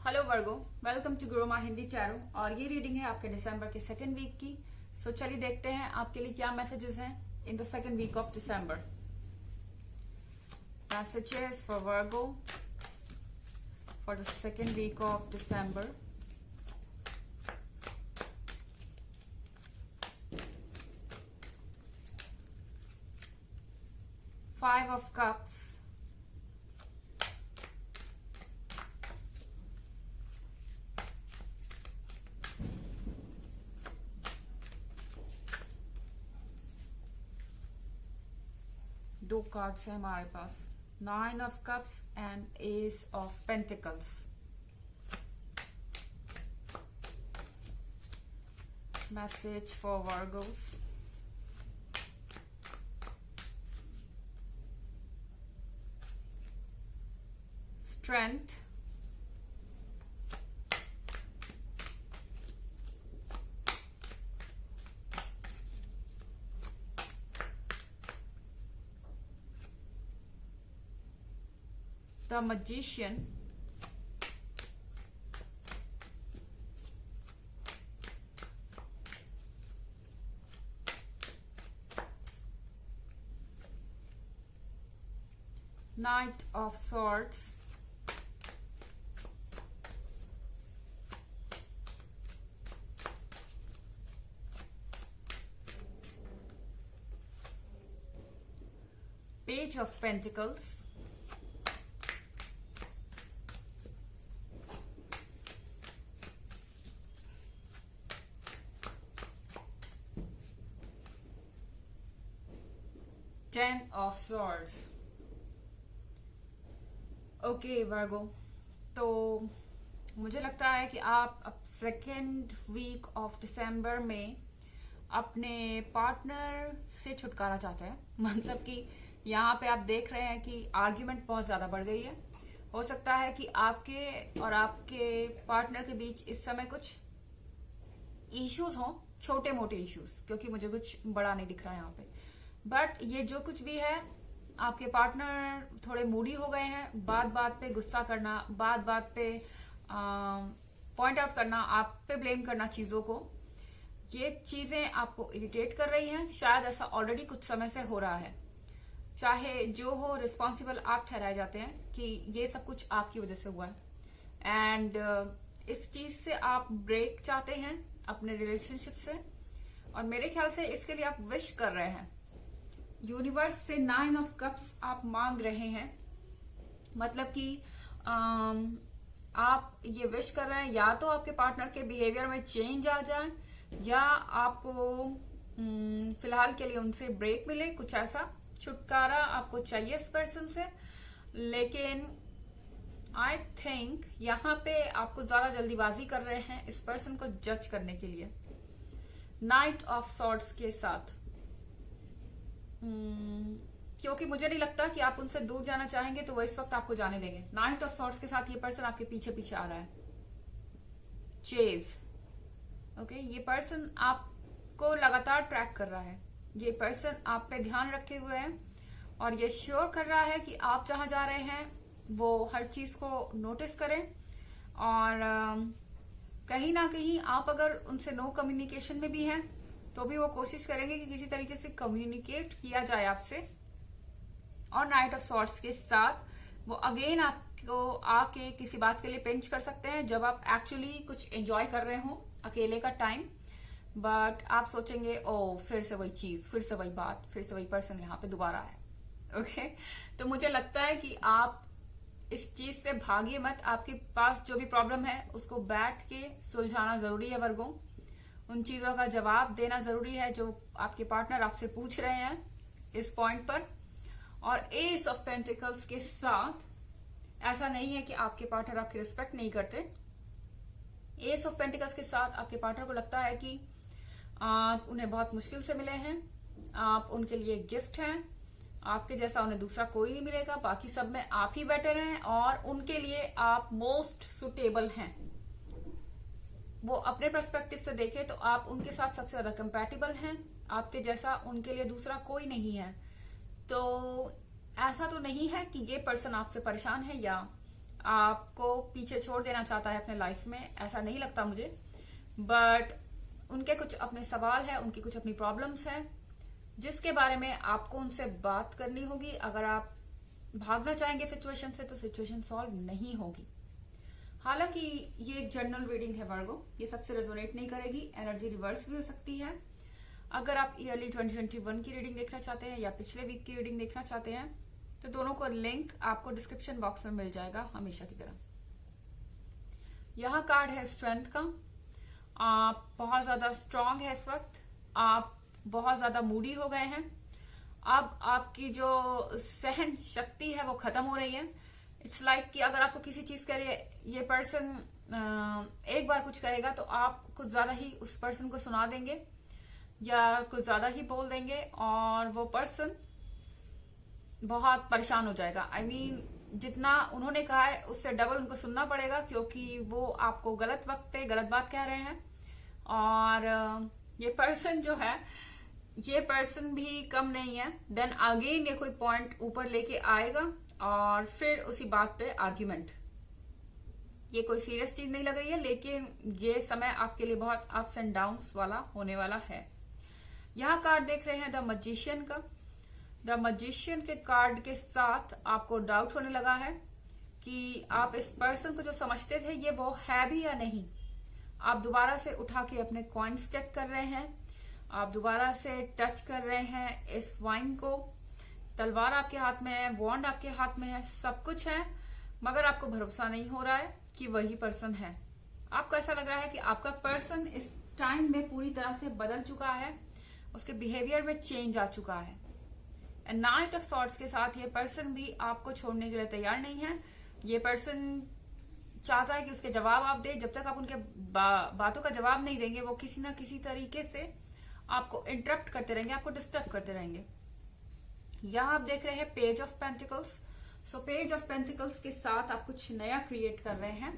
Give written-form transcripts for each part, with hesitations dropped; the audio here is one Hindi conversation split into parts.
हेलो वर्गो, वेलकम टू गुरु माँ हिंदी टैरो। और ये रीडिंग है आपके दिसंबर के सेकंड वीक की। सो चलिए देखते हैं आपके लिए क्या मैसेजेस हैं in the second week of December. Messages for Virgo for the second week of December. Five of Cups, दो कार्ड्स है हमारे पास, nine of cups and ace of pentacles. Message for Virgos. Strength, the Magician, Knight of Swords, Page of Pentacles, Ten of Swords। Okay Virgo, तो मुझे लगता है कि आप अब सेकेंड वीक ऑफ दिसंबर में अपने पार्टनर से छुटकारा चाहते हैं। मतलब कि यहाँ पे आप देख रहे हैं कि आर्ग्यूमेंट बहुत ज्यादा बढ़ गई है। हो सकता है कि आपके और आपके पार्टनर के बीच इस समय कुछ इश्यूज हों, छोटे मोटे इश्यूज, क्योंकि मुझे कुछ बड़ा नहीं दिख रहा है यहाँ पे। बट ये जो कुछ भी है, आपके पार्टनर थोड़े मूडी हो गए हैं। बात बात पे गुस्सा करना, बात बात पे पॉइंट आउट करना, आप पे ब्लेम करना चीजों को, ये चीजें आपको इरिटेट कर रही हैं। शायद ऐसा ऑलरेडी कुछ समय से हो रहा है। चाहे जो हो, रिस्पॉन्सिबल आप ठहराए जाते हैं कि ये सब कुछ आपकी वजह से हुआ है। एंड इस चीज से आप ब्रेक चाहते हैं अपने रिलेशनशिप से, और मेरे ख्याल से इसके लिए आप विश कर रहे हैं। यूनिवर्स से नाइन ऑफ कप्स आप मांग रहे हैं। मतलब कि आप ये विश कर रहे हैं या तो आपके पार्टनर के बिहेवियर में चेंज आ जाए, या आपको फिलहाल के लिए उनसे ब्रेक मिले, कुछ ऐसा छुटकारा आपको चाहिए इस पर्सन से। लेकिन आई थिंक यहाँ पे आपको ज्यादा जल्दीबाजी कर रहे हैं इस पर्सन को जज करने के लिए। नाइट ऑफ सॉर्ड्स के साथ, क्योंकि मुझे नहीं लगता कि आप उनसे दूर जाना चाहेंगे, तो वो इस वक्त आपको जाने देंगे। नाइट ऑफ सॉर्ड्स के साथ ये पर्सन आपके पीछे पीछे आ रहा है। चेज, ओके, ये पर्सन आपको लगातार ट्रैक कर रहा है। ये पर्सन आप पे ध्यान रखे हुए है और ये श्योर कर रहा है कि आप जहां जा रहे हैं वो हर चीज को नोटिस करें। और कहीं ना कहीं आप अगर उनसे नो कम्युनिकेशन में भी हैं, तो भी वो कोशिश करेंगे कि किसी तरीके से कम्युनिकेट किया जाए आपसे। और नाइट ऑफ सॉर्ड्स के साथ वो अगेन आपको आके किसी बात के लिए पिंच कर सकते हैं जब आप एक्चुअली कुछ एंजॉय कर रहे हो अकेले का टाइम। बट आप सोचेंगे, ओ फिर से वही चीज, फिर से वही बात, फिर से वही पर्सन यहाँ पे दोबारा है। ओके, तो मुझे लगता है कि आप इस चीज से भागिए मत। आपके पास जो भी प्रॉब्लम है उसको बैठ के सुलझाना जरूरी है वर्गों। उन चीजों का जवाब देना जरूरी है जो आपके पार्टनर आपसे पूछ रहे हैं इस पॉइंट पर। और एस ऑफ पेंटिकल्स के साथ ऐसा नहीं है कि आपके पार्टनर आपकी रिस्पेक्ट नहीं करते। एस ऑफ पेंटिकल्स के साथ आपके पार्टनर को लगता है कि आप उन्हें बहुत मुश्किल से मिले हैं, आप उनके लिए गिफ्ट हैं, आपके जैसा उन्हें दूसरा कोई नहीं मिलेगा, बाकी सब में आप ही बेटर हैं और उनके लिए आप मोस्ट सुटेबल हैं। वो अपने पर्सपेक्टिव से देखे तो आप उनके साथ सबसे ज्यादा कंपैटिबल हैं। आपके जैसा उनके लिए दूसरा कोई नहीं है। तो ऐसा तो नहीं है कि ये पर्सन आपसे परेशान है या आपको पीछे छोड़ देना चाहता है अपने लाइफ में, ऐसा नहीं लगता मुझे। बट उनके कुछ अपने सवाल है, उनकी कुछ अपनी प्रॉब्लम्स है, जिसके बारे में आपको उनसे बात करनी होगी। अगर आप भागना चाहेंगे सिचुएशन से तो सिचुएशन सॉल्व नहीं होगी। हालांकि ये एक जनरल रीडिंग है वर्गो, ये सबसे रेजोनेट नहीं करेगी, एनर्जी रिवर्स भी हो सकती है। अगर आप ईयरली 2021 की रीडिंग देखना चाहते हैं या पिछले वीक की रीडिंग देखना चाहते हैं तो दोनों को लिंक आपको डिस्क्रिप्शन बॉक्स में मिल जाएगा हमेशा की तरह। यहाँ कार्ड है स्ट्रेंथ का। आप बहुत ज्यादा स्ट्रांग है इस वक्त, आप बहुत ज्यादा मूडी हो गए हैं। अब आपकी जो सहन शक्ति है वो खत्म हो रही है। इट्स लाइक कि अगर आपको किसी चीज के लिए ये पर्सन एक बार कुछ कहेगा तो आप कुछ ज्यादा ही उस पर्सन को सुना देंगे या कुछ ज्यादा ही बोल देंगे और वो पर्सन बहुत परेशान हो जाएगा। I mean, जितना उन्होंने कहा है उससे डबल उनको सुनना पड़ेगा, क्योंकि वो आपको गलत वक्त पे गलत बात कह रहे हैं। और ये पर्सन जो है, ये पर्सन भी कम नहीं है। देन अगेन ये कोई पॉइंट ऊपर लेके आएगा और फिर उसी बात पे आर्ग्यूमेंट। ये कोई सीरियस चीज नहीं लग रही है, लेकिन ये समय आपके लिए बहुत अप्स एंड डाउन्स वाला होने वाला है। यहाँ कार्ड देख रहे हैं द मैजिशियन का। द मैजिशियन के कार्ड के साथ आपको डाउट होने लगा है कि आप इस पर्सन को जो समझते थे ये वो है भी या नहीं। आप दोबारा से उठा के अपने कॉइन्स चेक कर रहे हैं, आप दोबारा से टच कर रहे हैं इस वाइन को। तलवार आपके हाथ में है, वॉन्ड आपके हाथ में है, सब कुछ है, मगर आपको भरोसा नहीं हो रहा है कि वही पर्सन है। आपको ऐसा लग रहा है कि आपका पर्सन इस टाइम में पूरी तरह से बदल चुका है, उसके बिहेवियर में चेंज आ चुका है। एंड नाइट ऑफ सॉर्ड्स के साथ ये पर्सन भी आपको छोड़ने के लिए तैयार नहीं है। ये पर्सन चाहता है कि उसके जवाब आप दे। जब तक आप उनके बातों का जवाब नहीं देंगे वो किसी ना किसी तरीके से आपको इंटरप्ट करते रहेंगे, आपको डिस्टर्ब करते रहेंगे। यहां आप देख रहे हैं page of pentacles. So page of pentacles के साथ आप कुछ नया क्रिएट कर रहे हैं।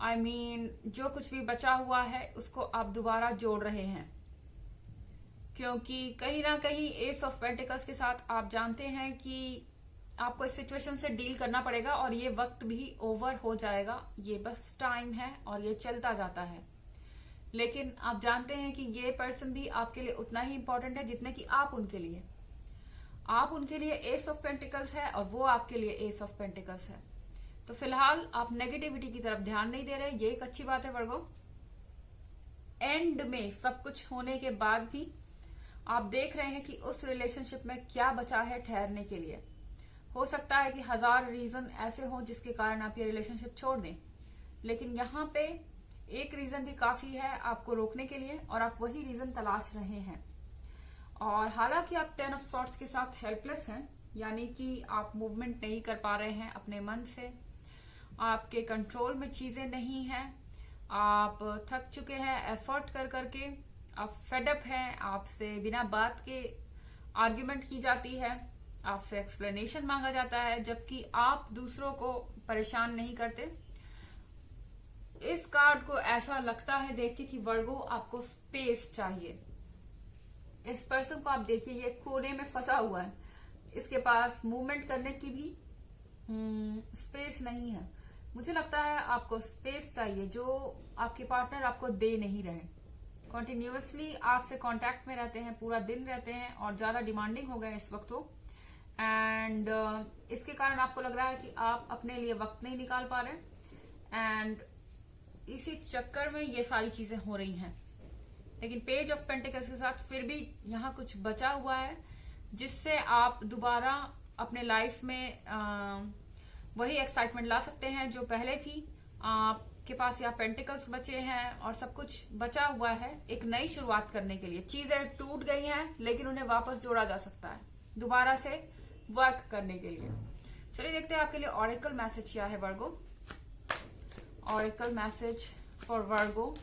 I mean, जो कुछ भी बचा हुआ है उसको आप दोबारा जोड़ रहे हैं, क्योंकि कहीं ना कहीं एस ऑफ पेंटिकल्स के साथ आप जानते हैं कि आपको इस सिचुएशन से डील करना पड़ेगा और ये वक्त भी ओवर हो जाएगा। ये बस टाइम है और ये चलता जाता है। लेकिन आप जानते हैं कि ये पर्सन भी आपके लिए उतना ही इंपॉर्टेंट है जितने कि आप उनके लिए। आप उनके लिए एस ऑफ पेंटिकल्स है और वो आपके लिए एस ऑफ पेंटिकल्स है। तो फिलहाल आप नेगेटिविटी की तरफ ध्यान नहीं दे रहे, ये एक अच्छी बात है वर्गो। एंड में सब कुछ होने के बाद भी आप देख रहे हैं कि उस रिलेशनशिप में क्या बचा है ठहरने के लिए। हो सकता है कि 1000 रीजन ऐसे हों जिसके कारण आप ये रिलेशनशिप छोड़ दें, लेकिन यहाँ पे एक रीजन भी काफी है आपको रोकने के लिए और आप वही रीजन तलाश रहे हैं। और हालांकि आप 10 ऑफ सॉर्ड्स के साथ हेल्पलेस हैं, यानी कि आप मूवमेंट नहीं कर पा रहे हैं अपने मन से, आपके कंट्रोल में चीजें नहीं हैं, आप थक चुके हैं एफर्ट कर करके, आप फेडअप हैं, आपसे बिना बात के आर्ग्यूमेंट की जाती है, आपसे एक्सप्लेनेशन मांगा जाता है, जबकि आप दूसरों को परेशान नहीं करते। इस कार्ड को ऐसा लगता है देख के कि वर्गो आपको स्पेस चाहिए। इस पर्सन को आप देखिए, ये कोने में फंसा हुआ है, इसके पास मूवमेंट करने की भी स्पेस नहीं है। मुझे लगता है आपको स्पेस चाहिए जो आपके पार्टनर आपको दे नहीं रहे। कॉन्टिन्यूअसली आपसे कांटेक्ट में रहते हैं, पूरा दिन रहते हैं और ज्यादा डिमांडिंग हो गए इस वक्त वो। एंड इसके कारण आपको लग रहा है कि आप अपने लिए वक्त नहीं निकाल पा रहे एंड इसी चक्कर में ये सारी चीजें हो रही हैं। लेकिन पेज ऑफ पेंटिकल्स के साथ फिर भी यहाँ कुछ बचा हुआ है जिससे आप दोबारा अपने लाइफ में वही एक्साइटमेंट ला सकते हैं जो पहले थी। आपके पास यहाँ पेंटिकल्स बचे हैं और सब कुछ बचा हुआ है एक नई शुरुआत करने के लिए। चीजें टूट गई हैं लेकिन उन्हें वापस जोड़ा जा सकता है दोबारा से वर्क करने के लिए। चलिए देखते हैं आपके लिए ऑरेकल मैसेज क्या है Virgo. Oracle message for Virgo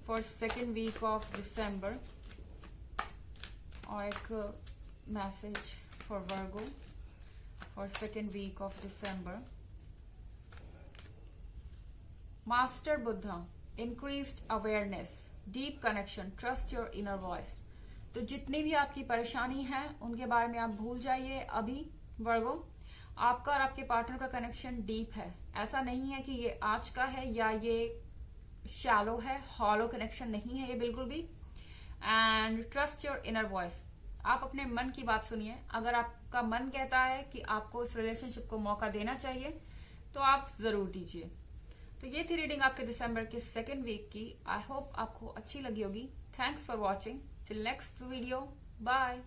for second week of December. Oracle message for Virgo for second week of December. Master Buddha, increased awareness, deep connection, trust your inner voice. तो जितनी भी आपकी परेशानी है उनके बारे में आप भूल जाइए अभी वर्गो। आपका और आपके पार्टनर का कनेक्शन डीप है। ऐसा नहीं है कि ये आज का है या ये शैलो है, हॉलो कनेक्शन नहीं है ये बिल्कुल भी। And trust your inner voice, आप अपने मन की बात सुनिए। अगर आपका मन कहता है कि आपको इस रिलेशनशिप को मौका देना चाहिए तो आप जरूर दीजिए। तो ये थी रीडिंग आपके दिसंबर के सेकेंड वीक की। आई होप आपको अच्छी लगी होगी। Thanks for watching. Till next video, bye.